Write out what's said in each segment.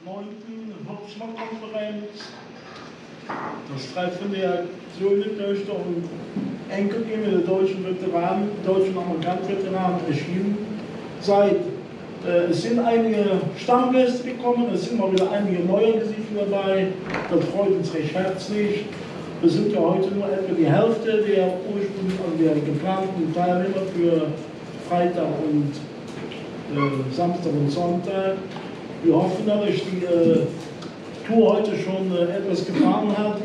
9. Hauptschmackkonferenz. Das Treffen der Söhne, Töchter und Enkelkinder der deutschen Veteranen, deutschen Amerikaner-Veteranen erschienen seid. Es sind einige Stammgäste gekommen, es sind mal wieder einige neue Gesichter dabei. Das freut uns recht herzlich. Wir sind ja heute nur etwa die Hälfte der ursprünglich der geplanten Teilnehmer für Freitag und Samstag und Sonntag. Wir hoffen, dass euch die Tour heute schon etwas gefahren hat.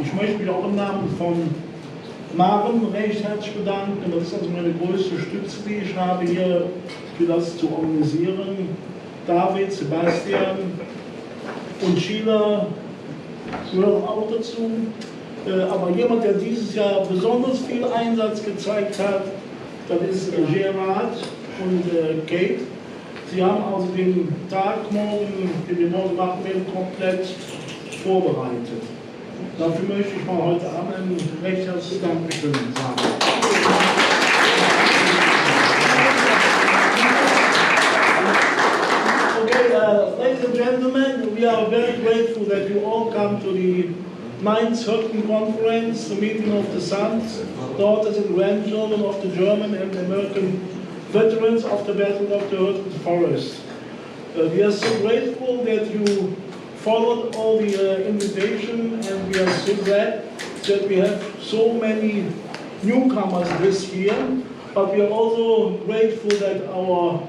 Ich möchte mich auch im Namen von Maren recht herzlich bedanken. Das ist also meine größte Stütze, die ich habe, hier für das zu organisieren. David, Sebastian und Sheila gehören auch dazu. Aber jemand, der dieses Jahr besonders viel Einsatz gezeigt hat, das ist Gerard und Kate. Sie haben also den Tag morgen, den wir morgen machen werden, komplett vorbereitet. Dafür möchte ich mal heute Abend ein recht herzliches Dankeschön sagen. Okay, ladies and gentlemen, we are very grateful that you all come to the 9th Hurtgenwald Conference, the meeting of the sons, daughters and grandchildren of the German and American veterans of the Battle of the Hurtgen Forest. We are so grateful that you followed all the invitation, and we are so glad that we have so many newcomers this year, but we are also grateful that our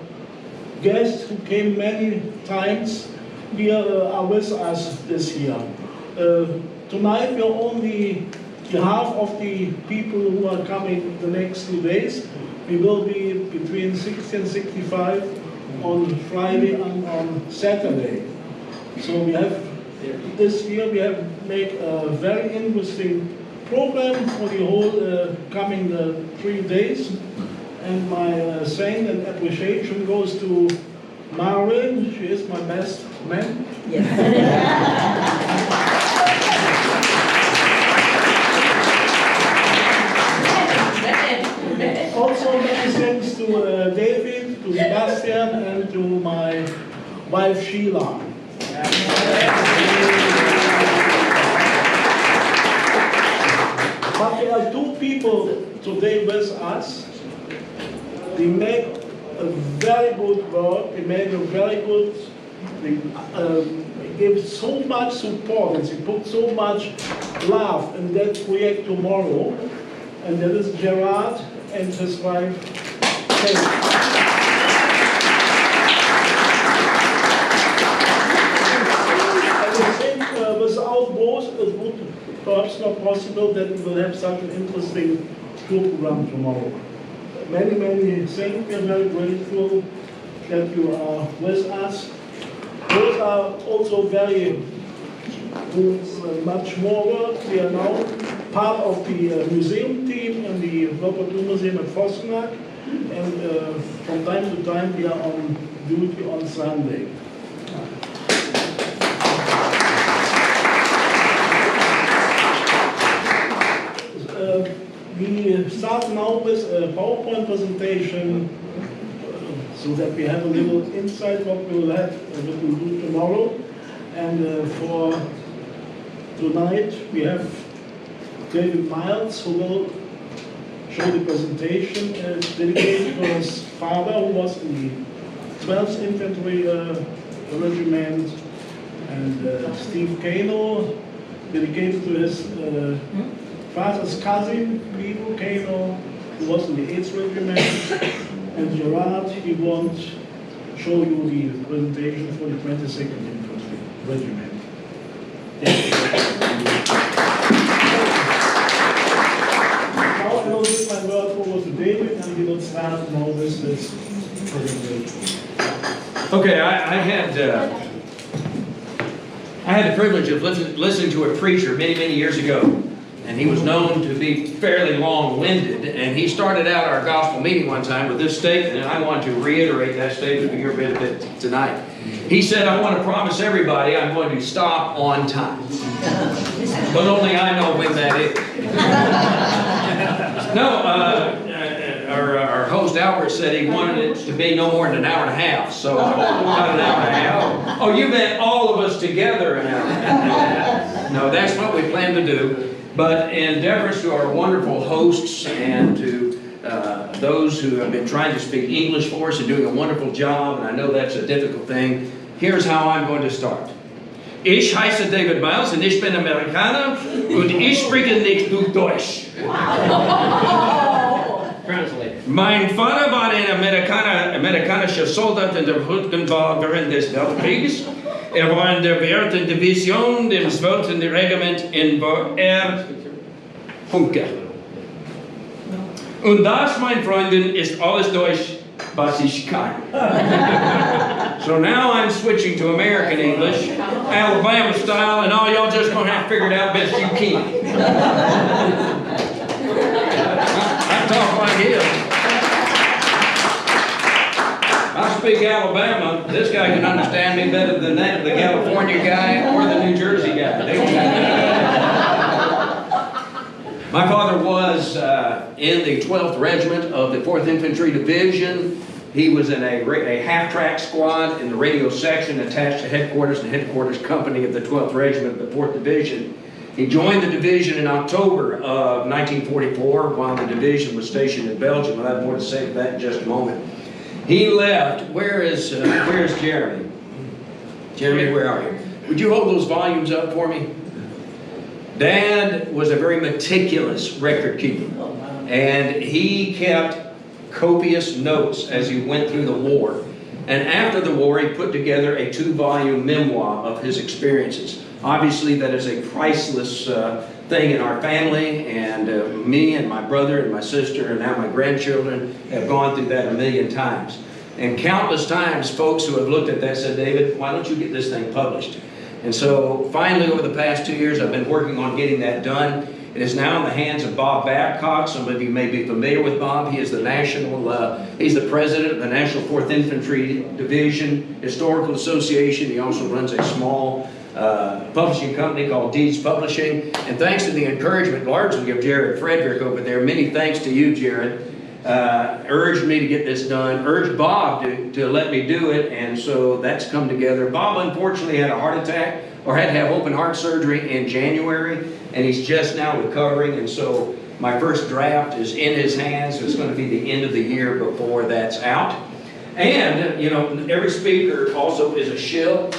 guests who came many times here are with us this year. Tonight we are only half of the people who are coming the next 2 days. We will be between 60 and 65 on Friday and on Saturday. So we have, this year we have made a very interesting program for the whole coming 3 days. And my thanks and appreciation goes to Marin. She is my best man. Yes. Also many thanks to David, to Sebastian, and to my wife Sheila. But there are 2 people today with us. They make a very good work. They make a very good. They give so much support and they put so much love in that project tomorrow. And that is Gerard and his wife, Kate. And I think without both, it would perhaps not possible that we will have such an interesting tour program tomorrow. Many, many thanks. We are very grateful that you are with us. Those are also very much more work. We are now part of the museum team in the Robert II Museum at Vossenack, and from time to time we are on duty on Sunday. We start now with a PowerPoint presentation so that we have a little insight what we will have, what we will do tomorrow. And for tonight we have David Miles, who will show the presentation dedicated to his father, who was in the 12th Infantry Regiment, and Steve Kano, dedicated to his father's cousin, Guido Kano, who was in the 8th Regiment, and Gerard, he won't show you the presentation for the 22nd Infantry Regiment. I will give my word over to David, and he will start now with this presentation. Okay, I had the privilege of listening to a preacher many years ago, and he was known to be fairly long-winded, and he started out our gospel meeting one time with this statement, and I want to reiterate that statement for your benefit tonight. He said, "I want to promise everybody I'm going to stop on time." But only I know when that is. No, our host Albert said he wanted it to be no more than an hour and a half, so about an hour and a half. Oh, you meant all of us together an hour and a half. No, that's what we plan to do. But in deference to our wonderful hosts and to those who have been trying to speak English for us and doing a wonderful job, and I know that's a difficult thing, here's how I'm going to start. Ich heiße David Miles und ich bin Amerikaner und ich spreche nicht gut Deutsch. Translate. Mein Vater war ein amerikanischer Soldat in der Hurtgenwald während des Weltkrieges. Er war in der 4. Division im 12. Regiment in Funke. Und das, mein Freundin, ist alles Deutsch, was ich kann. So now I'm switching to American English, Alabama style, and all y'all just gonna have to figure it out best you can. I talk like him. I speak Alabama. This guy can understand me better than that, the California guy or the New Jersey guy. My father was in the 12th Regiment of the 4th Infantry Division. He was in a half-track squad in the radio section attached to headquarters and headquarters company of the 12th Regiment of the 4th Division. He joined the division in October of 1944 while the division was stationed in Belgium. I'll have more to say to that in just a moment. He left. Where is Jeremy? Jeremy, where are you? Would you hold those volumes up for me? Dad was a very meticulous record keeper, and he kept copious notes as he went through the war. And after the war, he put together a 2-volume memoir of his experiences. Obviously, that is a priceless thing in our family, and me and my brother and my sister and now my grandchildren have gone through that a million times. And countless times, folks who have looked at that said, David, why don't you get this thing published? And so finally, over the past 2 years, I've been working on getting that done. It is now in the hands of Bob Babcock. Some of you may be familiar with Bob. He is the he's the president of the National 4th Infantry Division Historical Association. He also runs a small publishing company called Deeds Publishing. And thanks to the encouragement largely of Jared Frederick over there, many thanks to you, Jared, urged me to get this done, urged Bob to let me do it, and so that's come together. Bob unfortunately had a heart attack, or had to have open heart surgery in January, and he's just now recovering, and so my first draft is in his hands. It's going to be the end of the year before that's out. And, you know, every speaker also is a shill.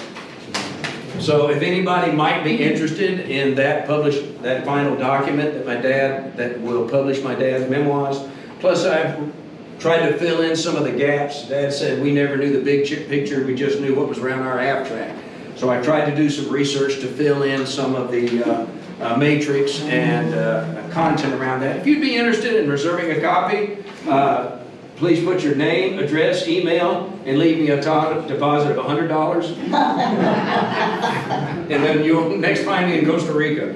So if anybody might be interested in that final document that will publish my dad's memoirs, plus I've tried to fill in some of the gaps. Dad said we never knew the big picture, we just knew what was around our half track. So I tried to do some research to fill in some of the matrix and content around that. If you'd be interested in reserving a copy, please put your name, address, email, and leave me a deposit of $100. And then you'll next find me in Costa Rica.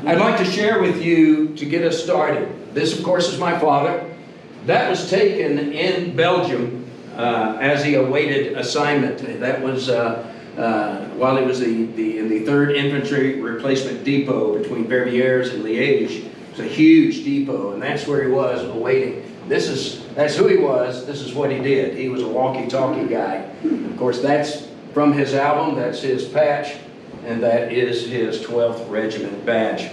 I'd like to share with you, to get us started, this of course is my father. That was taken in Belgium as he awaited assignment. That was while he was in the 3rd Infantry Replacement Depot between Verviers and Liège. It's a huge depot, and that's where he was awaiting. That's who he was. This is what he did. He was a walkie-talkie guy. Of course, that's from his album. That's his patch, and that is his 12th Regiment badge.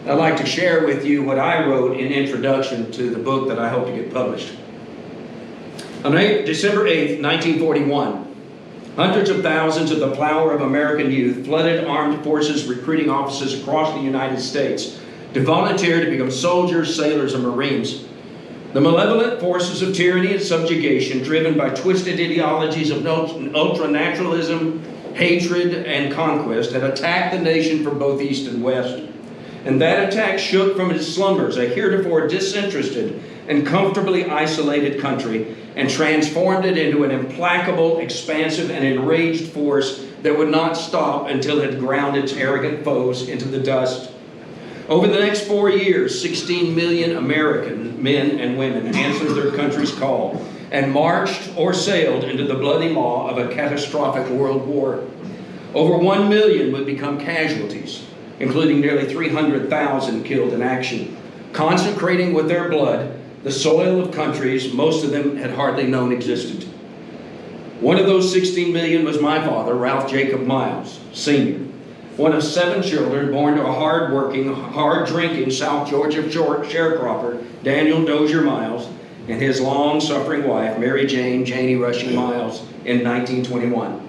I'd like to share with you what I wrote in introduction to the book that I hope to get published. On December 8th, 1941, hundreds of thousands of the flower of American youth flooded armed forces recruiting offices across the United States to volunteer to become soldiers, sailors, and Marines. The malevolent forces of tyranny and subjugation, driven by twisted ideologies of ultranaturalism, hatred, and conquest, had attacked the nation from both east and west. And that attack shook from its slumbers a heretofore disinterested and comfortably isolated country and transformed it into an implacable, expansive, and enraged force that would not stop until it had ground its arrogant foes into the dust. Over the next 4 years, 16 million American men and women answered their country's call and marched or sailed into the bloody maw of a catastrophic world war. Over 1 million would become casualties, including nearly 300,000 killed in action, consecrating with their blood the soil of countries most of them had hardly known existed. One of those 16 million was my father, Ralph Jacob Miles, Sr., one of 7 children born to a hard-working, hard-drinking South Georgia sharecropper, Daniel Dozier Miles, and his long-suffering wife, Mary Janie Rushing Miles, in 1921.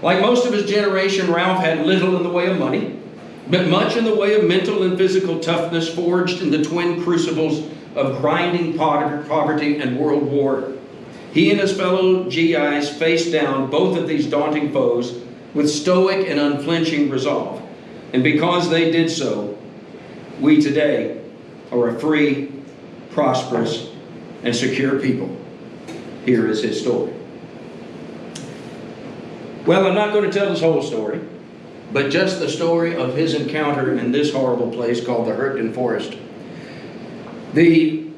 Like most of his generation, Ralph had little in the way of money, but much in the way of mental and physical toughness forged in the twin crucibles of grinding poverty and world war. He and his fellow GIs faced down both of these daunting foes with stoic and unflinching resolve. And because they did so, we today are a free, prosperous, and secure people. Here is his story. Well, I'm not going to tell this whole story, but just the story of his encounter in this horrible place called the Hurtgen Forest. The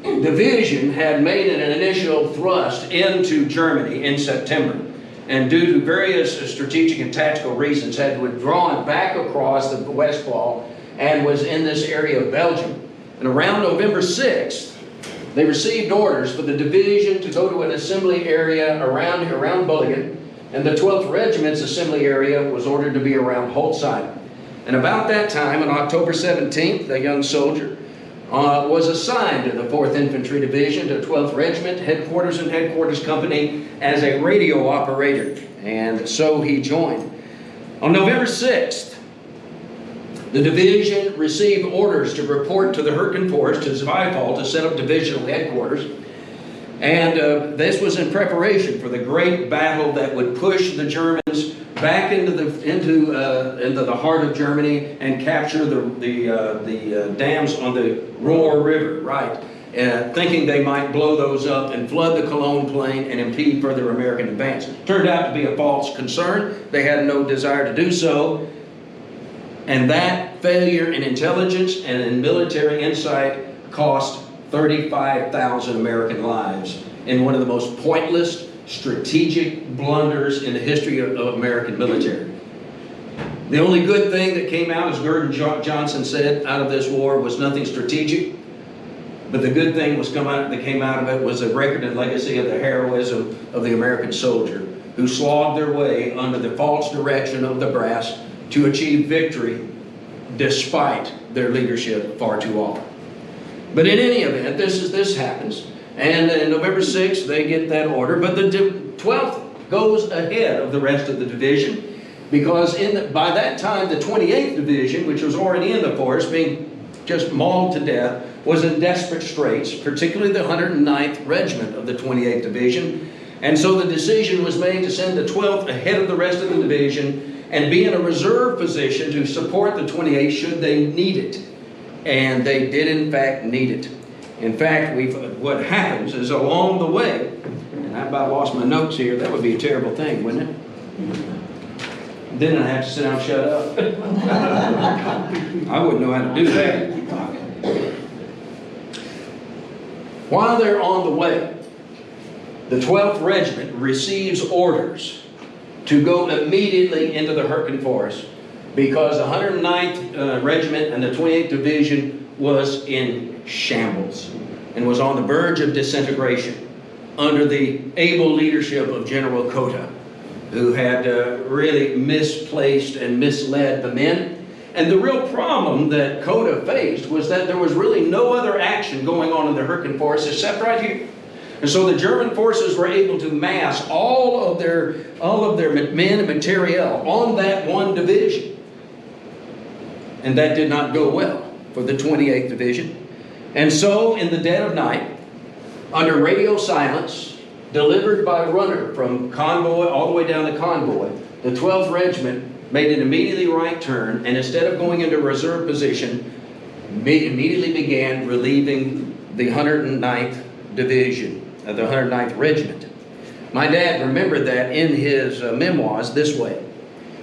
division had made an initial thrust into Germany in September, and due to various strategic and tactical reasons had withdrawn back across the Westfall and was in this area of Belgium. And around November 6th, they received orders for the division to go to an assembly area around Bulligan, and the 12th Regiment's assembly area was ordered to be around Holzheim. And about that time, on October 17th, a young soldier was assigned to the 4th Infantry Division, to 12th Regiment, headquarters and headquarters company, as a radio operator. And so he joined. On November 6th, the division received orders to report to the Hurtgen Forest, to Zweifel, to set up divisional headquarters. And this was in preparation for the great battle that would push the Germans back into the heart of Germany and capture the dams on the Ruhr River, right? Thinking they might blow those up and flood the Cologne Plain and impede further American advance. Turned out to be a false concern. They had no desire to do so. And that failure in intelligence and in military insight cost 35,000 American lives in one of the most pointless strategic blunders in the history of American military. The only good thing that came out, as Gordon Johnson said, out of this war was nothing strategic, but the good thing that came out of it was a record and legacy of the heroism of the American soldier who slogged their way under the false direction of the brass to achieve victory despite their leadership far too often. But in any event, this happens, and on November 6th they get that order, but the 12th goes ahead of the rest of the division, because by that time the 28th Division, which was already in the forest, being just mauled to death, was in desperate straits, particularly the 109th Regiment of the 28th Division, and so the decision was made to send the 12th ahead of the rest of the division and be in a reserve position to support the 28th should they need it. And they did in fact need it. In fact, what happens is along the way, and I about lost my notes here, that would be a terrible thing, wouldn't it? Then I'd have to sit down and shut up. I wouldn't know how to do that. While they're on the way, the 12th Regiment receives orders to go immediately into the Hurtgen Forest, because the 109th Regiment and the 28th Division was in shambles and was on the verge of disintegration under the able leadership of General Cota, who had really misplaced and misled the men. And the real problem that Cota faced was that there was really no other action going on in the Hurtgen Forest except right here. And so the German forces were able to mass all of their men and materiel on that one division. And that did not go well for the 28th Division. And so, in the dead of night, under radio silence, delivered by runner from convoy all the way down the convoy, the 12th Regiment made an immediately right turn, and instead of going into reserve position, immediately began relieving the 109th Division, the 109th Regiment. My dad remembered that in his memoirs this way.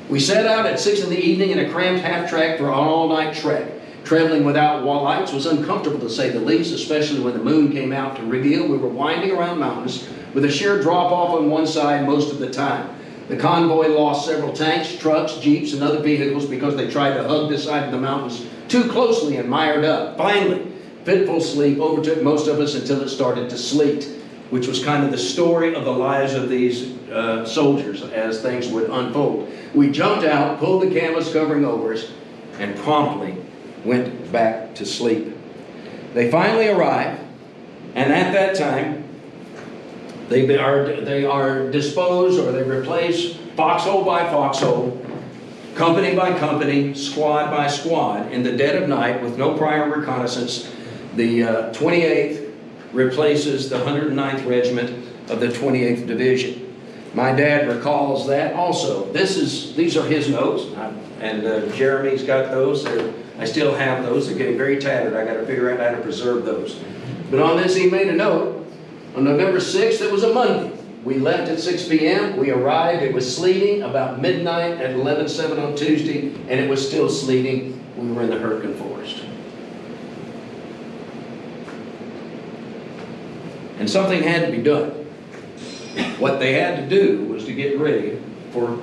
We set out at 6 in the evening in a cramped half-track for an all-night trek. Traveling without lights was uncomfortable to say the least, especially when the moon came out to reveal we were winding around mountains with a sheer drop-off on one side most of the time. The convoy lost several tanks, trucks, jeeps, and other vehicles because they tried to hug the side of the mountains too closely and mired up. Finally, fitful sleep overtook most of us until it started to sleet, which was kind of the story of the lives of these soldiers as things would unfold. We jumped out, pulled the canvas covering over us, and promptly went back to sleep. They finally arrived, and at that time, they are disposed, or they replace foxhole by foxhole, company by company, squad by squad, in the dead of night with no prior reconnaissance. The 28th replaces the 109th Regiment of the 28th Division. My dad recalls that also. These are his notes, and Jeremy's got those. I still have those. They're getting very tattered. I got to figure out how to preserve those. But on this, he made a note. On November 6th, it was a Monday. We left at 6 p.m. We arrived. It was sleeting about midnight at 11:07 on Tuesday, and it was still sleeting. We were in the Hurtgen Forest. And something had to be done. What they had to do was to get ready for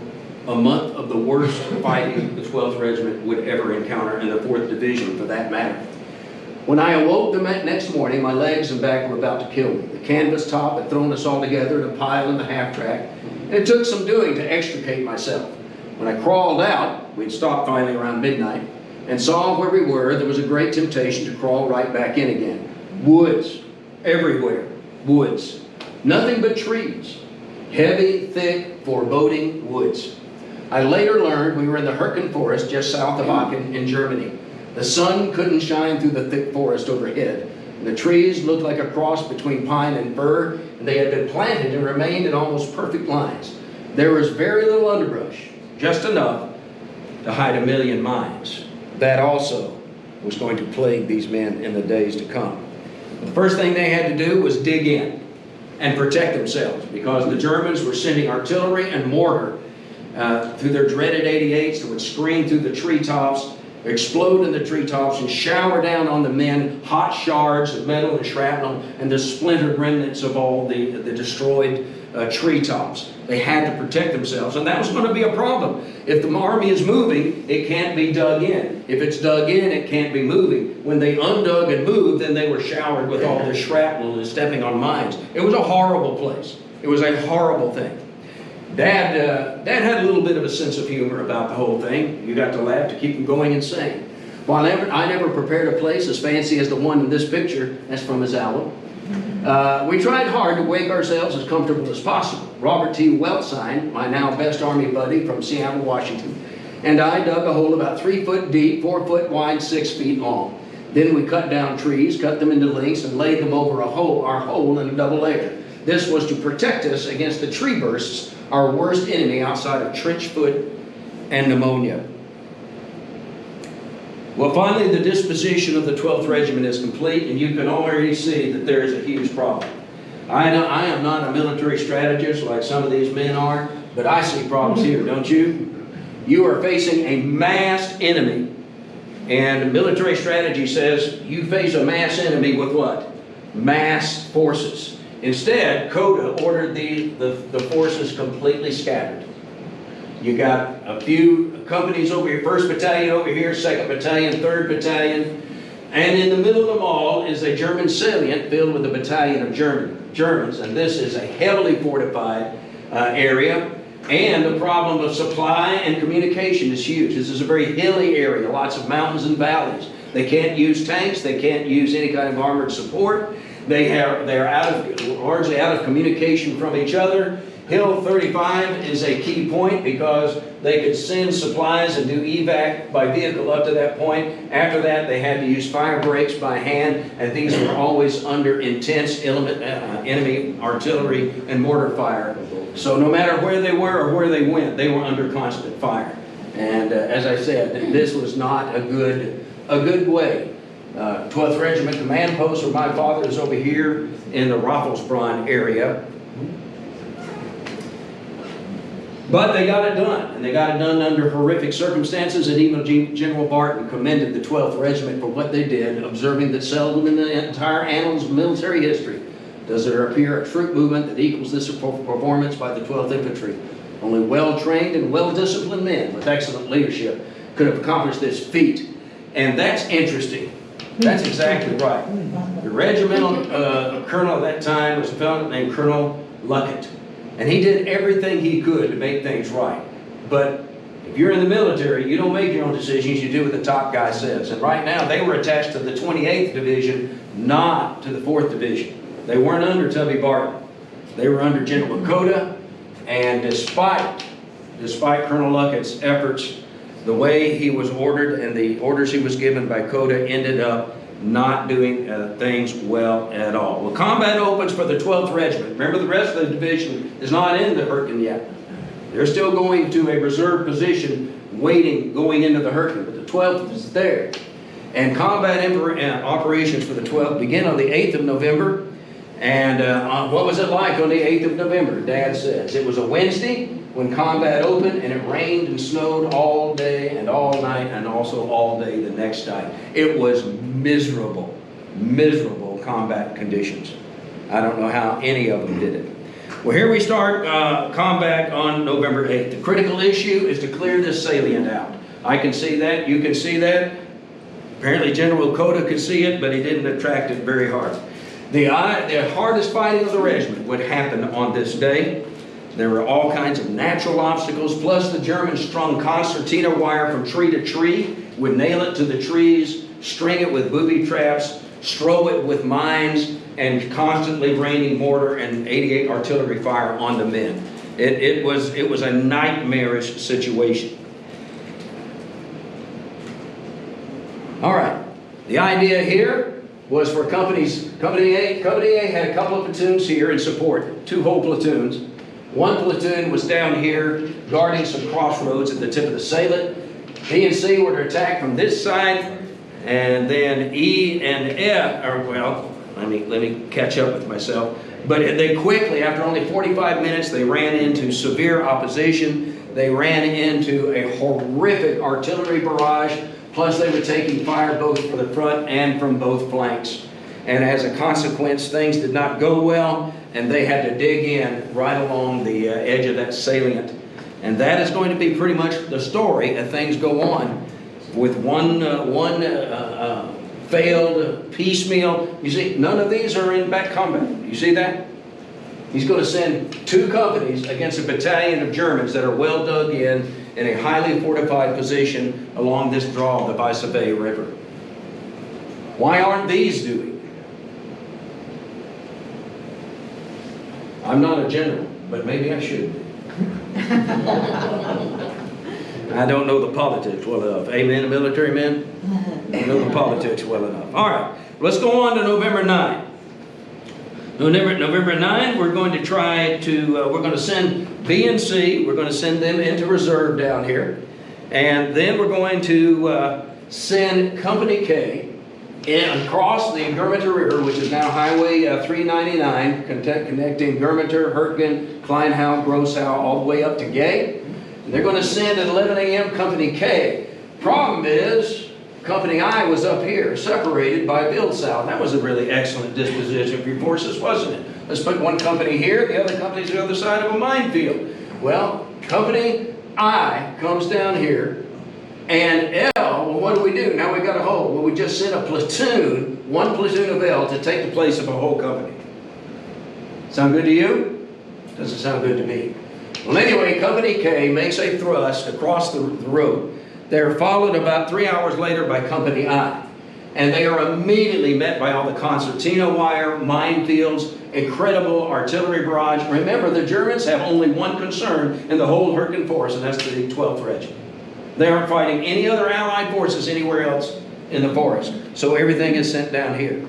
a month of the worst fighting the 12th Regiment would ever encounter, and the 4th Division for that matter. When I awoke the next morning, my legs and back were about to kill me. The canvas top had thrown us all together in a pile in the half-track, and it took some doing to extricate myself. When I crawled out, we'd stopped finally around midnight, and saw where we were, there was a great temptation to crawl right back in again. Woods, everywhere, woods. Nothing but trees. Heavy, thick, foreboding woods. I later learned we were in the Hurtgen Forest just south of Aachen in Germany. The sun couldn't shine through the thick forest overhead. And the trees looked like a cross between pine and fir, and they had been planted and remained in almost perfect lines. There was very little underbrush, just enough to hide a million mines. That also was going to plague these men in the days to come. The first thing they had to do was dig in and protect themselves, because the Germans were sending artillery and mortar through their dreaded 88s that would scream through the treetops, explode in the treetops, and shower down on the men hot shards of metal and shrapnel and the splintered remnants of all the destroyed treetops. They had to protect themselves, and that was going to be a problem. If the army is moving, it can't be dug in. If it's dug in, it can't be moving. When they undug and moved, then they were showered with all this shrapnel and stepping on mines. It was a horrible place. It was a horrible thing. Dad had a little bit of a sense of humor about the whole thing. You got to laugh to keep him going insane. While I never prepared a place as fancy as the one in this picture, that's from his album, we tried hard to make ourselves as comfortable as possible. Robert T. Weltzine, my now best Army buddy from Seattle, Washington, and I dug a hole about 3 foot deep, 4 foot wide, 6 feet long. Then we cut down trees, cut them into lengths, and laid them over our hole in a double layer. This was to protect us against the tree bursts, our worst enemy outside of trench foot and pneumonia. Well, finally, the disposition of the 12th Regiment is complete, and you can already see that there is a huge problem. I am not a military strategist like some of these men are, but I see problems here, don't you? You are facing a massed enemy, and military strategy says you face a mass enemy with what? Massed forces. Instead, Coda ordered the forces completely scattered. You got a few companies over here, 1st Battalion over here, 2nd Battalion, 3rd Battalion, and in the middle of them all is a German salient filled with a battalion of Germans, and this is a heavily fortified area, and the problem of supply and communication is huge. This is a very hilly area, lots of mountains and valleys. They can't use tanks, they can't use any kind of armored support. They're largely out of communication from each other. Hill 35 is a key point because they could send supplies and do evac by vehicle up to that point. After that, they had to use fire breaks by hand, and these were always under intense enemy artillery and mortar fire. So no matter where they were or where they went, they were under constant fire. And as I said, this was not a good way. 12th Regiment Command Post, where my father is over here in the Raffelsbrunn area. But they got it done, and they got it done under horrific circumstances, and even General Barton commended the 12th Regiment for what they did, observing that seldom in the entire annals of military history does there appear a troop movement that equals this performance by the 12th Infantry. Only well-trained and well-disciplined men with excellent leadership could have accomplished this feat. And that's interesting. That's exactly right. The regimental colonel at that time was a fellow named Colonel Luckett. And he did everything he could to make things right. But if you're in the military, you don't make your own decisions, you do what the top guy says. And right now, they were attached to the 28th Division, not to the 4th Division. They weren't under Tubby Barton. They were under General Lakota, and despite Colonel Luckett's efforts, the way he was ordered and the orders he was given by Coda ended up not doing things well at all. Well, combat opens for the 12th Regiment. Remember, the rest of the division is not in the Hurtgen yet. They're still going to a reserve position, waiting, going into the Hurtgen, but the 12th is there. And combat operations for the 12th begin on the 8th of November. And what was it like on the 8th of November? Dad says it was a Wednesday when combat opened, and it rained and snowed all day and all night, and also all day the next night. It was miserable, miserable combat conditions. I don't know how any of them did it. Well, here we start combat on November 8th. The critical issue is to clear this salient out. I can see that, you can see that. Apparently General Coda could see it, but he didn't attract it very hard. The hardest fighting of the regiment would happen on this day. There were all kinds of natural obstacles, plus the Germans strung concertina wire from tree to tree, would nail it to the trees, string it with booby traps, strobe it with mines, and constantly raining mortar and 88 artillery fire on the men. It was a nightmarish situation. All right, the idea here was for Company A. Company A had a couple of platoons here in support, 2 whole platoons. One platoon was down here guarding some crossroads at the tip of the salient. B and C were to attack from this side, and then E and F, or well, let me catch up with myself. But they quickly, after only 45 minutes, they ran into severe opposition. They ran into a horrific artillery barrage, plus they were taking fire both from the front and from both flanks. And as a consequence, things did not go well, and they had to dig in right along the edge of that salient. And that is going to be pretty much the story as things go on, with one failed piecemeal. You see, none of these are in back combat. You see that? He's going to send 2 companies against a battalion of Germans that are well dug in a highly fortified position along this draw of the Weisse River. Why aren't these doing? I'm not a general, but maybe I should be. I don't know the politics well enough. Amen, military men? I know the politics well enough. All right, let's go on to November 9. November 9, we're going to try to, we're going to send B and C, we're going to send them into reserve down here. And then we're going to send Company K across the Gurmiter River, which is now Highway 399, connecting Gurmiter, Hurtgen, Kleinhau, Grossau, all the way up to Gay. And they're going to send at 11 a.m. Company K. Problem is, Company I was up here, separated by Bildsau. That was a really excellent disposition of your forces, wasn't it? Let's put one company here, the other company's the other side of a minefield. Well, Company I comes down here, and L, well, what do? Now we got a hole. Well, we just sent a platoon, one platoon of L, to take the place of a whole company. Sound good to you? Doesn't sound good to me. Well, anyway, Company K makes a thrust across the road. They're followed about 3 hours later by Company I. And they are immediately met by all the concertina wire, minefields, incredible artillery barrage. Remember, the Germans have only one concern in the whole Hurtgen force, and that's the 12th Regiment. They aren't fighting any other Allied forces anywhere else in the forest. So everything is sent down here.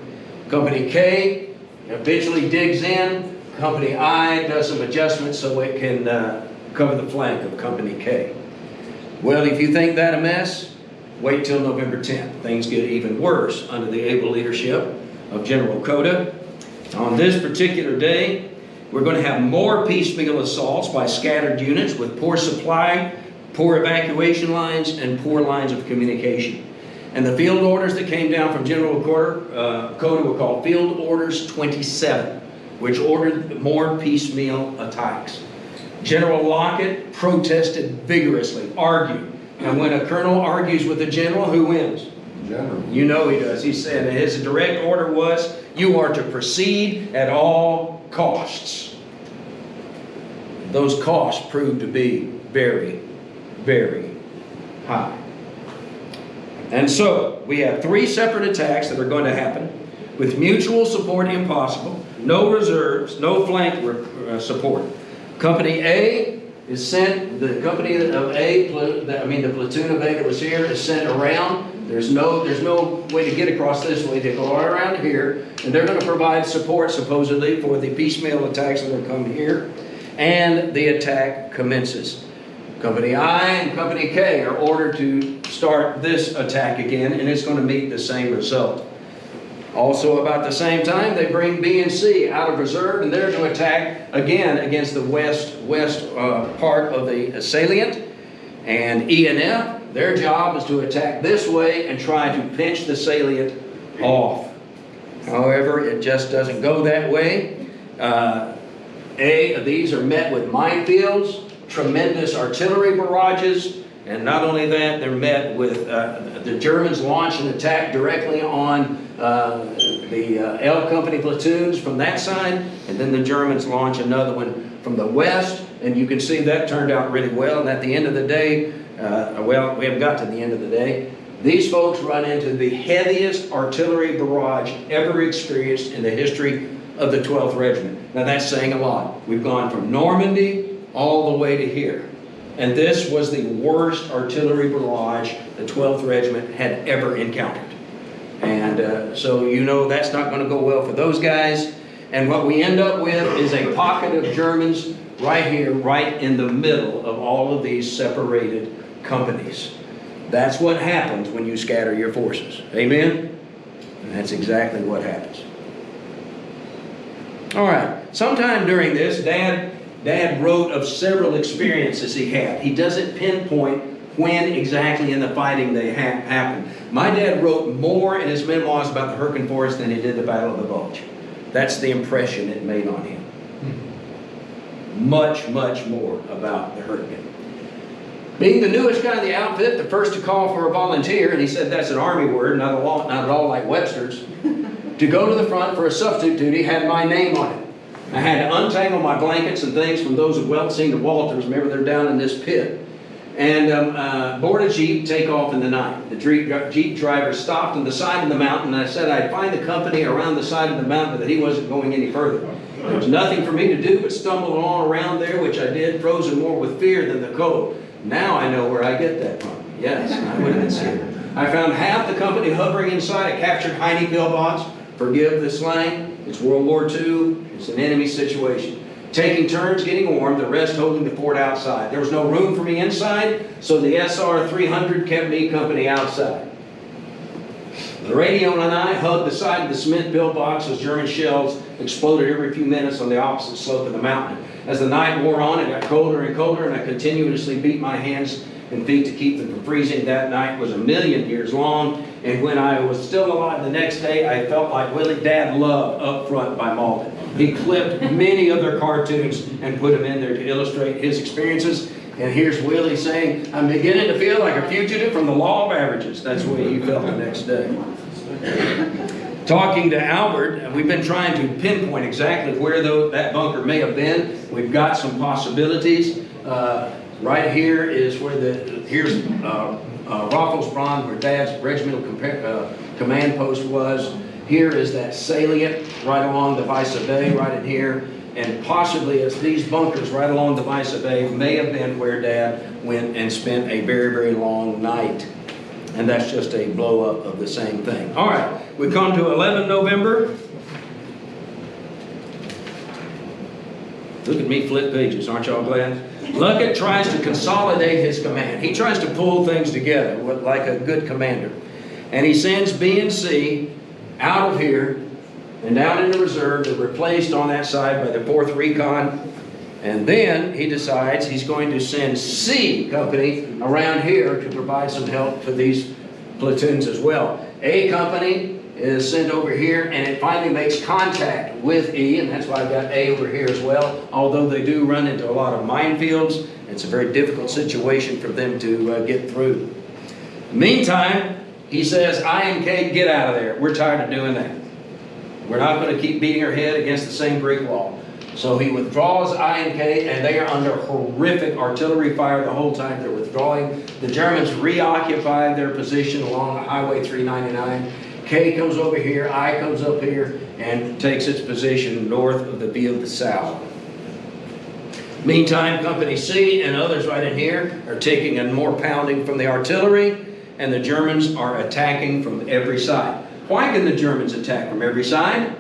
Company K eventually digs in. Company I does some adjustments so it can cover the flank of Company K. Well, if you think that a mess, wait till November 10th. Things get even worse under the able leadership of General Coda. On this particular day, we're going to have more piecemeal assaults by scattered units with poor supply, poor evacuation lines, and poor lines of communication. And the field orders that came down from General Coda were called Field Orders 27, which ordered more piecemeal attacks. General Lockett protested vigorously, argued. And when a colonel argues with a general, who wins? General. You know he does. He said his direct order was, you are to proceed at all costs. Those costs proved to be very, very high. And so, we have 3 separate attacks that are going to happen, with mutual support impossible, no reserves, no flank support. Company A is sent, the company of A, the platoon of A that was here is sent around. There's no way to get across this way. They go right around here, and they're going to provide support, supposedly, for the piecemeal attacks that will come here. And the attack commences. Company I and Company K are ordered to start this attack again, and it's going to meet the same result. Also, about the same time, they bring B and C out of reserve, and they're to attack again against the west part of the salient. And E and F, their job is to attack this way and try to pinch the salient off. However, it just doesn't go that way. These are met with minefields, tremendous artillery barrages, and not only that, they're met with, the Germans launch an attack directly on the L Company platoons from that side, and then the Germans launch another one from the west, and you can see that turned out really well. And at the end of the day, well, we haven't got to the end of the day, these folks run into the heaviest artillery barrage ever experienced in the history of the 12th Regiment. Now that's saying a lot. We've gone from Normandy all the way to here. And this was the worst artillery barrage the 12th Regiment had ever encountered. And so you know that's not going to go well for those guys. And what we end up with is a pocket of Germans right here, right in the middle of all of these separated companies. That's what happens when you scatter your forces. Amen? And that's exactly what happens. All right. Sometime during this, Dad wrote of several experiences he had. He doesn't pinpoint when exactly in the fighting they happened. My dad wrote more in his memoirs about the Hurtgen Forest than he did the Battle of the Bulge. That's the impression it made on him. Much, much more about the Hurtgen. Being the newest guy in the outfit, the first to call for a volunteer, and he said that's an Army word, not at all like Webster's, to go to the front for a substitute duty had my name on it. I had to untangle my blankets and things from those of Weltsing to Walters. Remember, they're down in this pit. And board a Jeep, take off in the night. The Jeep driver stopped on the side of the mountain, and I said I'd find the company around the side of the mountain, but that he wasn't going any further. There was nothing for me to do but stumble all around there, which I did, frozen more with fear than the cold. Now I know where I get that from. Yes, I would have been scared. I found half the company hovering inside a captured Heine pillbox. Forgive the slang. It's World War II. It's an enemy situation. Taking turns getting warm, the rest holding the fort outside. There was no room for me inside, so the SR-300 kept me company outside. The radio and I hugged the side of the cement pillbox as German shells exploded every few minutes on the opposite slope of the mountain. As the night wore on, it got colder and colder, and I continuously beat my hands and feet to keep them from freezing. That night was 1,000,000 years long, and when I was still alive the next day, I felt like Willie Dad Love up front by Malden. He clipped many of their cartoons and put them in there to illustrate his experiences. And here's Willie saying, I'm beginning to feel like a fugitive from the law of averages. That's the way he felt the next day. Talking to Albert, we've been trying to pinpoint exactly where that bunker may have been. We've got some possibilities. Right here is where here's Rafflesbrand, where Dad's regimental command post was. Here is that salient right along the Weisse Bay, right in here. And possibly as these bunkers right along the Weisse Bay may have been where Dad went and spent a very, very long night. And that's just a blow up of the same thing. All right, we come to 11 November. Look at me flip pages, aren't y'all glad? Luckett tries to consolidate his command. He tries to pull things together like a good commander. And he sends B and C out of here and down into reserve. They're replaced on that side by the 4th Recon. And then he decides he's going to send C Company around here to provide some help for these platoons as well. A Company is sent over here, and it finally makes contact with E, and that's why I've got A over here as well. Although they do run into a lot of minefields, it's a very difficult situation for them to get through. Meantime, he says, IMK, get out of there. We're tired of doing that. We're not going to keep beating our head against the same brick wall. So he withdraws IMK, and they are under horrific artillery fire the whole time they're withdrawing. The Germans reoccupy their position along Highway 399. K comes over here, I comes up here, and takes its position north of the Ville de Sal. Meantime, Company C and others right in here are taking a more pounding from the artillery, and the Germans are attacking from every side. Why can the Germans attack from every side?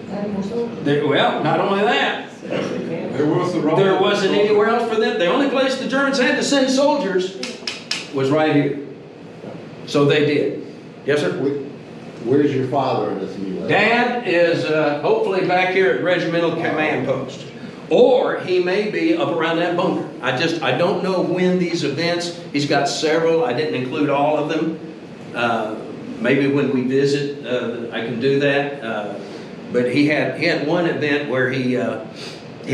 Well, not only that, there wasn't anywhere else for them. The only place the Germans had to send soldiers was right here. So they did. Yes, sir? Where's your father in this meeting? Dad is hopefully back here at Regimental Command Post. Or he may be up around that bunker. I don't know when these events, he's got several, I didn't include all of them. Maybe when we visit, I can do that. But he had one event where he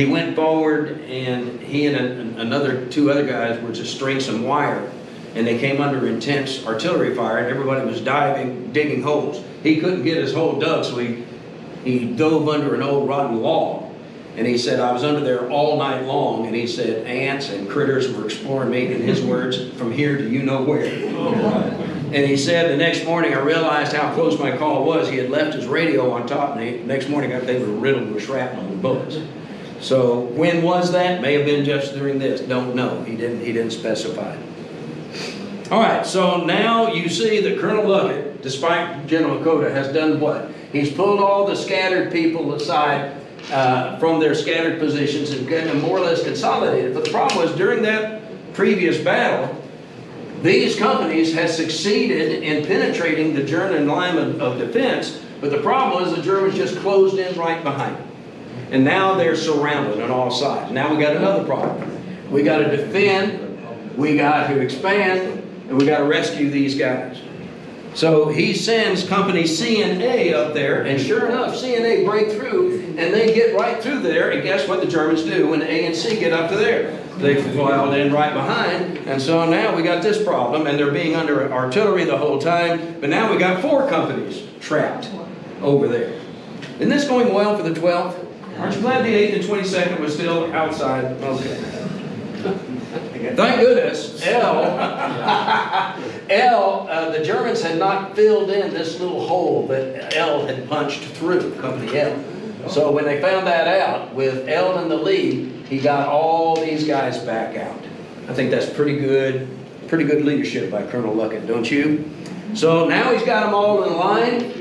went forward, and he and two other guys were to string some wire, and they came under intense artillery fire, and everybody was digging holes. He couldn't get his hole dug, so he dove under an old rotten log. And he said, I was under there all night long, and he said, ants and critters were exploring me, in his words, from here to you know where. And he said, the next morning I realized how close my call was. He had left his radio on top, and the next morning they were riddled with shrapnel and bullets. So when was that? May have been just during this. Don't know. He didn't specify. All right, so now you see that Colonel Luckett, despite General Cota, has done what? He's pulled all the scattered people aside from their scattered positions and getting them more or less consolidated. But the problem was, during that previous battle, these companies had succeeded in penetrating the German line of defense, but the problem was the Germans just closed in right behind them. And now they're surrounded on all sides. Now we got another problem. We got to defend, we got to expand, and we got to rescue these guys. So he sends Company C and A up there, and sure enough, C and A break through, and they get right through there, and guess what the Germans do when A and C get up to there? They filed in right behind, and so now we got this problem, and they're being under artillery the whole time, but now we got 4 companies trapped over there. Isn't this going well for the 12th? Aren't you glad the 8th and 22nd was still outside? Okay. Thank goodness, the Germans had not filled in this little hole that L had punched through, Company L. So when they found that out, with L in the lead, he got all these guys back out. I think that's pretty good leadership by Colonel Luckett, don't you? So now he's got them all in line.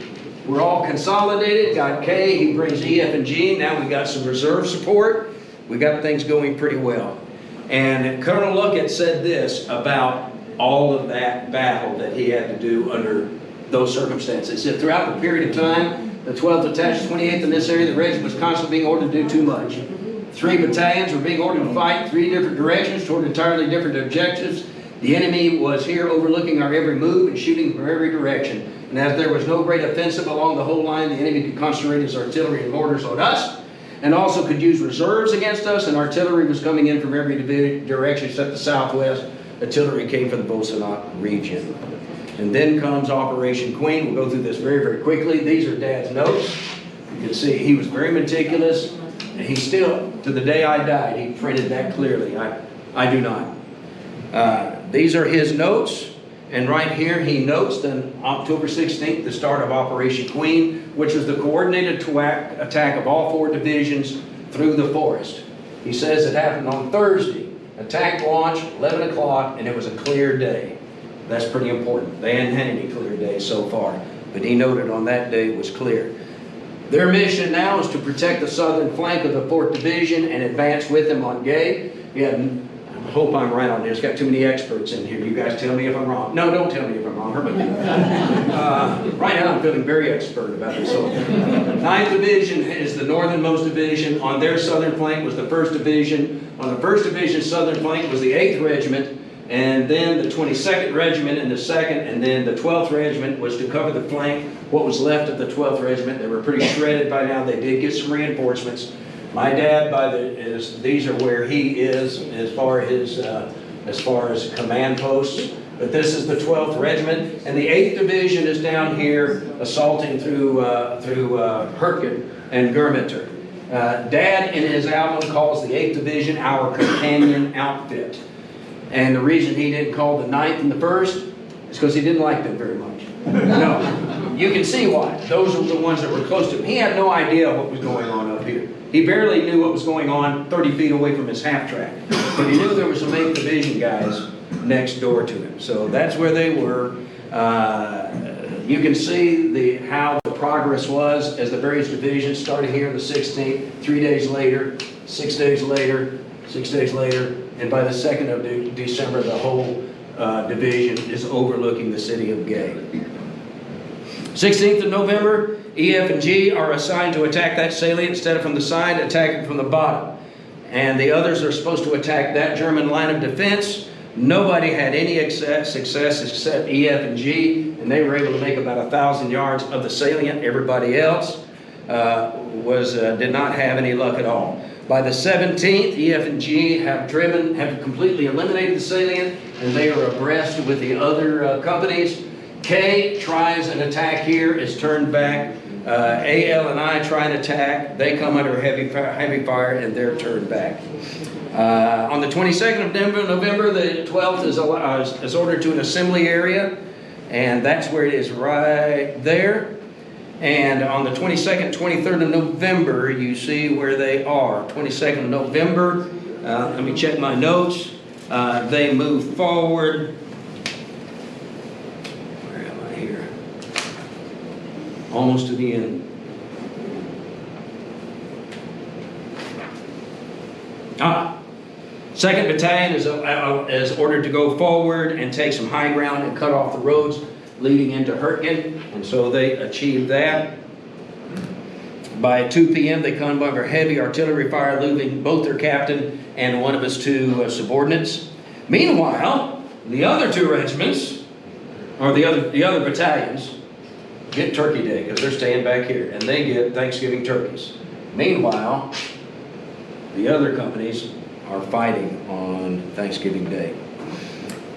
We're all consolidated. Got K, he brings E, F, and G. Now we got some reserve support. We got things going pretty well. And Colonel Luckett said this about all of that battle that he had to do under those circumstances. He said, throughout the period of time, the 12th attached 28th in this area, the regiment was constantly being ordered to do too much. 3 battalions were being ordered to fight in 3 different directions toward entirely different objectives. The enemy was here overlooking our every move and shooting from every direction. And as there was no great offensive along the whole line, the enemy could concentrate his artillery and mortars on us, and also could use reserves against us, and artillery was coming in from every direction except the southwest. Artillery came from the Bosenat region. And then comes Operation Queen. We'll go through this very, very quickly. These are Dad's notes. You can see he was very meticulous. And he still, to the day I died, he printed that clearly. I do not. These are his notes. And right here he notes on October 16th, the start of Operation Queen, which was the coordinated attack of all 4 divisions through the forest. He says it happened on Thursday. Attack launched 11 o'clock, and it was a clear day. That's pretty important. They hadn't had any clear days so far, but he noted on that day it was clear. Their mission now is to protect the southern flank of the 4th Division and advance with them on Gay. I hope I'm right on this. Got too many experts in here. You guys tell me if I'm wrong. No, don't tell me if I'm wrong. Right now I'm feeling very expert about this whole thing. 9th Division is the northernmost division. On their southern flank was the 1st Division. On the 1st Division's southern flank was the 8th Regiment, and then the 22nd Regiment in the 2nd, and then the 12th Regiment was to cover the flank. What was left of the 12th Regiment, they were pretty shredded by now. They did get some reinforcements. My dad, these are where he is as far as command posts. But this is the 12th Regiment, and the 8th Division is down here assaulting through Hurtgen and Germeter. Dad, in his album, calls the 8th Division our companion outfit. And the reason he didn't call the 9th and the 1st is because he didn't like them very much. No, you can see why. Those were the ones that were close to him. He had no idea what was going on up here. He barely knew what was going on 30 feet away from his half track. But he knew there were some 8th Division guys next door to him. So that's where they were. You can see how the progress was as the various divisions started here in the 16th, 3 days later, 6 days later, 6 days later, and by the 2nd of December, the whole division is overlooking the city of Gay. 16th of November, E, F, and G are assigned to attack that salient instead of from the side, attacking from the bottom. And the others are supposed to attack that German line of defense. Nobody had any success except E, F, and G, and they were able to make about 1,000 yards of the salient. Everybody else did not have any luck at all. By the 17th, E, F, and G have completely eliminated the salient, and they are abreast with the other companies. K tries an attack here, is turned back. A, L, and I try an attack. They come under heavy fire, and they're turned back. On the 22nd of November, the 12th is ordered to an assembly area, and that's where it is right there. And on the 22nd, 23rd of November, you see where they are. 22nd of November, let me check my notes. They move forward. Where am I here? Almost to the end. 2nd Battalion is ordered to go forward and take some high ground and cut off the roads leading into Hurtgen, and so they achieved that. By 2 p.m. they come under heavy artillery fire, losing both their captain and one of his 2 subordinates. Meanwhile, the other 2 regiments, or the other battalions, get Turkey Day because they're staying back here, and they get Thanksgiving turkeys. Meanwhile, the other companies are fighting on Thanksgiving Day.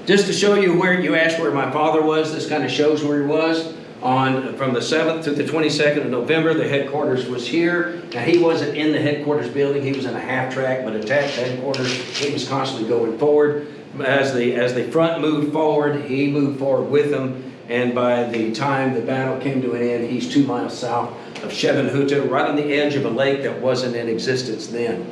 Just to show you where you asked where my father was, this kind of shows where he was. From the 7th to the 22nd of November, the headquarters was here. Now, he wasn't in the headquarters building, he was in a half track, but attached to headquarters, he was constantly going forward. As the front moved forward, he moved forward with them, and by the time the battle came to an end, he's 2 miles south of Schevenhütte, right on the edge of a lake that wasn't in existence then.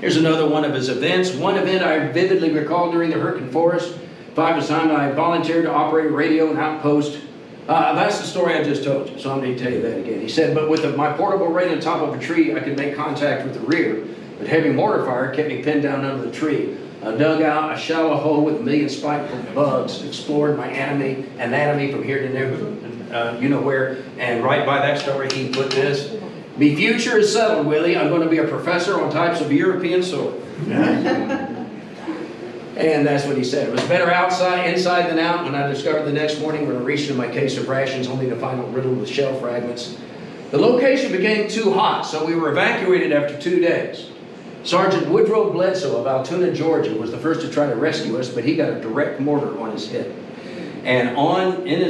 Here's another one of his events. One event I vividly recall during the Hurtgen Forest. 5 was time I volunteered to operate a radio and outpost. That's the story I just told you, so I'm going to tell you that again. He said, but with my portable radio on top of a tree, I could make contact with the rear. But heavy mortar fire kept me pinned down under the tree. I dug out a shallow hole with a million spiteful bugs, explored my anatomy from here to there, you know where, and right by that story he put this. Me future is settled, Willie. I'm going to be a professor on types of European soil. And that's what he said. It was better inside than out. When I discovered the next morning when I reached in my case of rations only to find a riddle with shell fragments. The location became too hot, so we were evacuated after 2 days. Sergeant Woodrow Bledsoe of Altoona, Georgia was the first to try to rescue us, but he got a direct mortar on his head. And in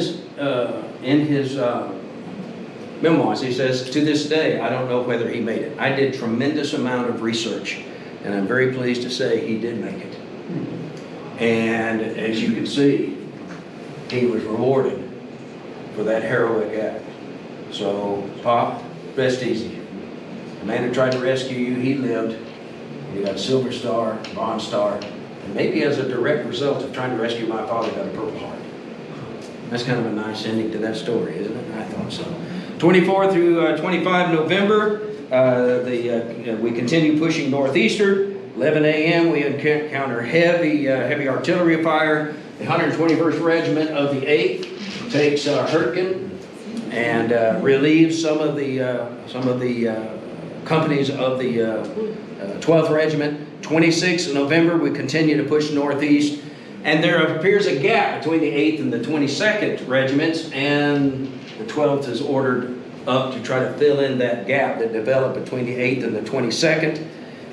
his memoirs, he says, to this day, I don't know whether he made it. I did tremendous amount of research, and I'm very pleased to say he did make it. And as you can see, he was rewarded for that heroic act. So, Pop, rest easy. The man who tried to rescue you, he lived. He got a Silver Star, Bronze Star, and maybe as a direct result of trying to rescue my father, got a Purple Heart. That's kind of a nice ending to that story, isn't it? I thought so. 24 through 25 November, we continue pushing northeastern. 11 a.m. we encounter heavy artillery fire. The 121st Regiment of the 8th takes Hurtgen and relieves some of the companies of the 12th Regiment. 26th of November we continue to push northeast, and there appears a gap between the 8th and the 22nd Regiments, and the 12th is ordered up to try to fill in that gap that developed between the 8th and the 22nd.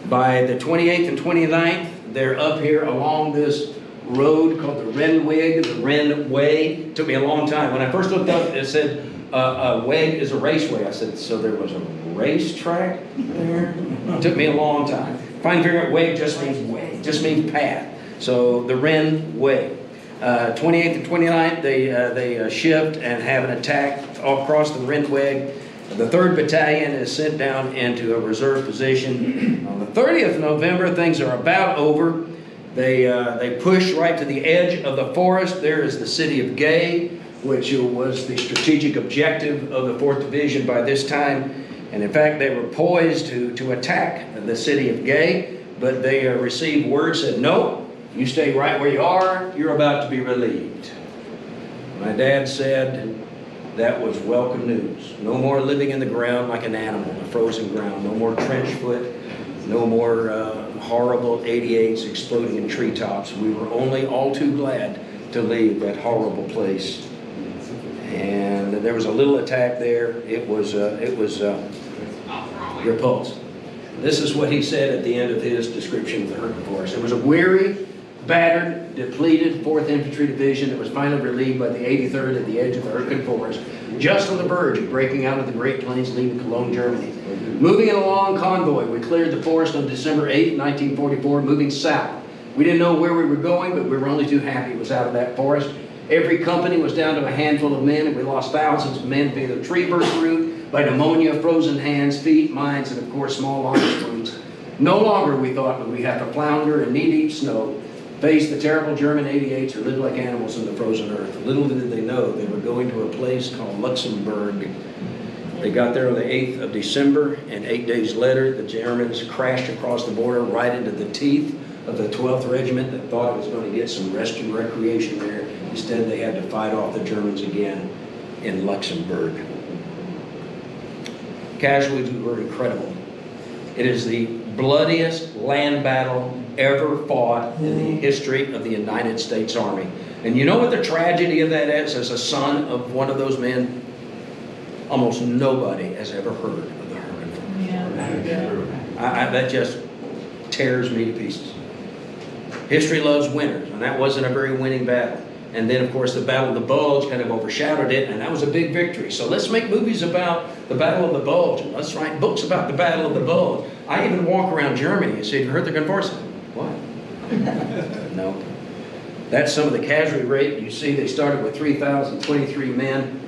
By the 28th and 29th, they're up here along this road called the Renweg, the Ren Way. It took me a long time. When I first looked up, it said a weg is a raceway. I said, so there was a racetrack there? It took me a long time. Finally figured out weg just means way, just means path. So the Ren Way. 28th and 29th, they shift and have an attack all across the Renweg. The 3rd Battalion is sent down into a reserve position. On the 30th of November, things are about over. They push right to the edge of the forest. There is the city of Gay, which was the strategic objective of the 4th Division by this time. And in fact, they were poised to attack the city of Gay, but they received word said, no, you stay right where you are. You're about to be relieved. My dad said, that was welcome news. No more living in the ground like an animal, the frozen ground. No more trench foot. No more horrible 88s exploding in treetops. We were only all too glad to leave that horrible place. And there was a little attack there. It was repulsed. This is what he said at the end of his description of the Hurtgenwald Forest. It was a weary, battered, depleted 4th Infantry Division that was finally relieved by the 83rd at the edge of the Hurtgenwald Forest, just on the verge of breaking out of the Great Plains, leaving Cologne, Germany. Moving in a long convoy, we cleared the forest on December 8, 1944, moving south. We didn't know where we were going, but we were only too happy it was out of that forest. Every company was down to a handful of men, and we lost thousands of men via the tree burst route, by pneumonia, frozen hands, feet, minds, and of course small arms wounds. No longer, we thought, would we have to flounder in knee-deep snow, face the terrible German 88s who lived like animals in the frozen earth. Little did they know they were going to a place called Luxembourg. They got there on the 8th of December, and 8 days later, the Germans crashed across the border right into the teeth of the 12th Regiment that thought it was going to get some rest and recreation there. Instead, they had to fight off the Germans again in Luxembourg. Casualties were incredible. It is the bloodiest land battle ever fought in the history of the United States Army. And you know what the tragedy of that is? As a son of one of those men, almost nobody has ever heard of the Hurtgenwald. Yeah. That just tears me to pieces. History loves winners, and that wasn't a very winning battle. And then, of course, the Battle of the Bulge kind of overshadowed it, and that was a big victory. So let's make movies about the Battle of the Bulge, and let's write books about the Battle of the Bulge. I even walk around Germany and say, have you heard the Hurtgenwald? What? No. That's some of the casualty rate. You see, they started with 3,023 men.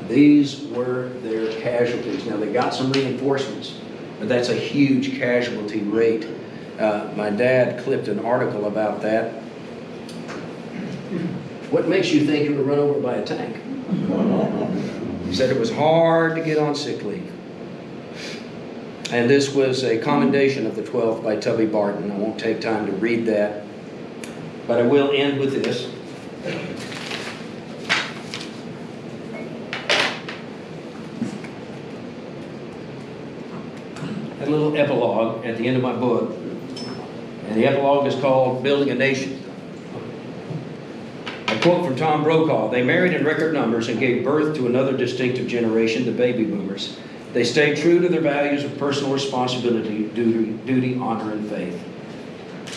These were their casualties. Now, they got some reinforcements, but that's a huge casualty rate. My dad clipped an article about that. What makes you think you were run over by a tank? He said it was hard to get on sick leave. And this was a commendation of the 12th by Tubby Barton. I won't take time to read that, but I will end with this. A little epilogue at the end of my book, and the epilogue is called Building a Nation. A quote from Tom Brokaw: they married in record numbers and gave birth to another distinctive generation, the baby boomers. They stayed true to their values of personal responsibility, duty, honor, and faith.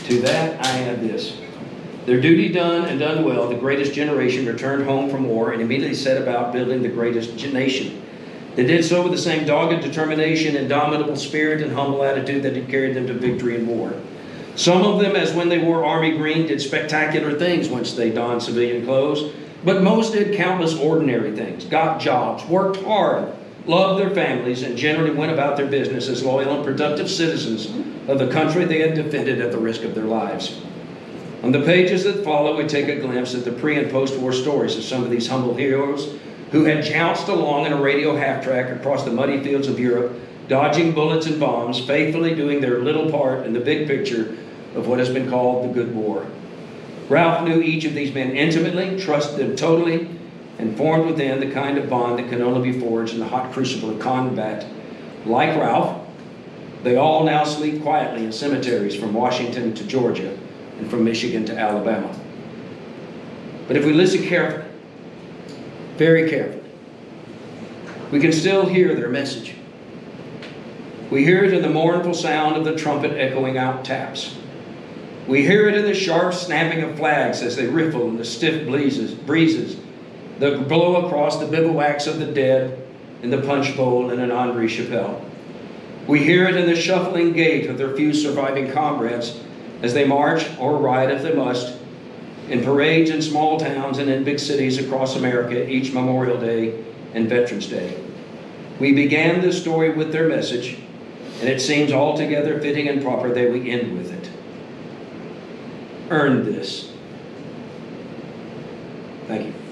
To that, I add this. Their duty done and done well, the greatest generation returned home from war and immediately set about building the greatest nation. They did so with the same dogged determination, indomitable spirit, and humble attitude that had carried them to victory in war. Some of them, as when they wore army green, did spectacular things once they donned civilian clothes, but most did countless ordinary things, got jobs, worked hard, loved their families, and generally went about their business as loyal and productive citizens of the country they had defended at the risk of their lives. On the pages that follow, we take a glimpse at the pre- and post-war stories of some of these humble heroes who had jounced along in a radio half-track across the muddy fields of Europe, dodging bullets and bombs, faithfully doing their little part in the big picture of what has been called the Good War. Ralph knew each of these men intimately, trusted them totally, and formed within the kind of bond that can only be forged in the hot crucible of combat. Like Ralph, they all now sleep quietly in cemeteries from Washington to Georgia and from Michigan to Alabama. But if we listen carefully, very carefully, we can still hear their message. We hear it in the mournful sound of the trumpet echoing out taps. We hear it in the sharp snapping of flags as they riffle in the stiff breezes that blow across the bivouacs of the dead in the punch bowl in an Andre Chapelle. We hear it in the shuffling gait of their few surviving comrades as they march or ride if they must in parades in small towns and in big cities across America each Memorial Day and Veterans Day. We began this story with their message, and it seems altogether fitting and proper that we end with it. Earn this. Thank you.